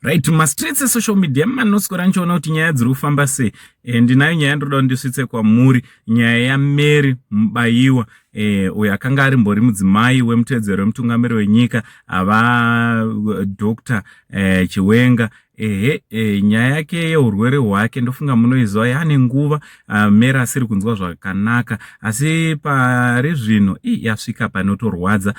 Right, mastreets social media manoswera nchiona kuti nyaya dziri kufamba sei. Ndinayo nyaya ndoda ndisvitse kwamuri, nyaya yaMary Mubaiwa uyo akanga ari mbori mudzimai wemutedzero wemutungamiri wenyika ava Dr. Chiwenga. Nyaya yake yeurwere hwake ndofunga munoiziva yaane nguva Mary asiri kunzwa zvakanaka, asi pari zvino yasvika panotorwadza.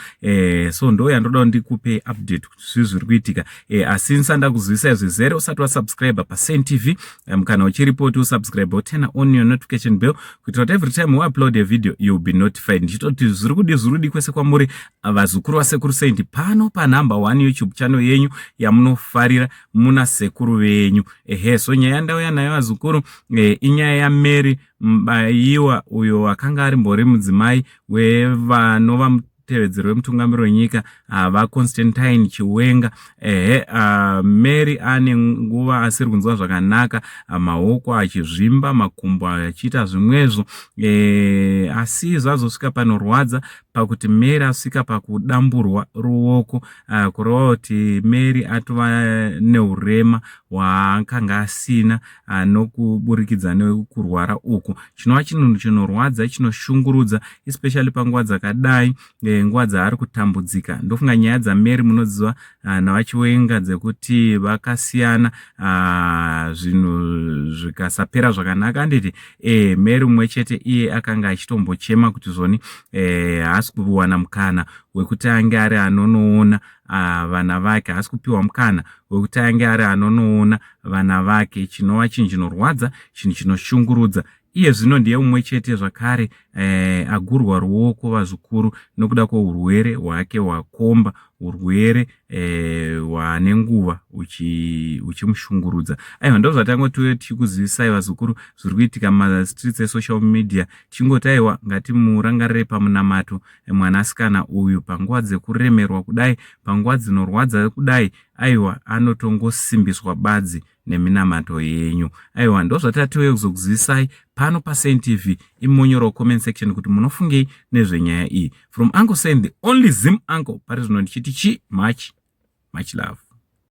So ndo yandoda ndikupe update kuti zviri kuitika. Asi nsanda kuzivisa zvizere usati wasubscribe paSend TV, kana uchiripo kuti usubscribe utena on your notification bell kuitira kuti every time we upload a video you'll be notified. Ndichitoti zvirikudi kwese kwamuri vazukuru vasekuru Saint pano pa #1 YouTube channel yenyu yamunofarira muna sekuru venyu. So nyaya ndauya nayo vazukuru inyaya yaMary Mubaiwa uyo akanga ari mbori mudzimai wevanova mutevedzeri wemutungamiri wenyika ava Constantine Chiwenga. Mary ane nguva asiri kunzwa zvakanaka, maoko achizvimba, makumbo achiita zvimwezvo, asi zvazosvika panorwadza pakuti Mary asvika pakudamburwa ruoko, kureva kuti Mary atova neurema hwaakanga asina nokuburikidza nekurwara uku. Chinova chinhu chinorwadza, chinoshungurudza, especially panguva dzakadai, nguva dzaari kutambudzika. Ndofunga nyaya dzaMary munodziva navaChiwenga dzekuti vakasiyana, zvinhu zvikasapera zvakanaka. Anditi Mary mumwe chete iye akanga achitombochema kuti zvoni haasi kuwana mukana wekuti ange ari anonoona vana vake, haasi kupiwa mukana wekuti ange ari anonoona vana vake. Chinova chinhu chinorwadza, chinhu chinoshungurudza. Iye zvino ndiye mumwe chete zvakare agurwa ruoko vazukuru nokuda kweurwere hwake hwakomba, urwere hwane nguva uchimushungurudza. Aiwa, ndo zvatangoti tichikuzivisai vazukuru zviri kuitika mumastreets esocial media. Tingoti aiwa, ngatimurangarire pamunamato mwanasikana uyu panguva dzekuremerwa kudai, panguva dzinorwadza kudai. Aiwa, anotongosimbiswa badzi neminamato yenyu. Aiwa, ndo zvatatiwe kuzokuzivisai pano paSend TV. Imonyoro comment section kuti munofungei nezvenyaya iyi. From Uncle Saint, the only Zim uncle, pari zvino ndichiti much love.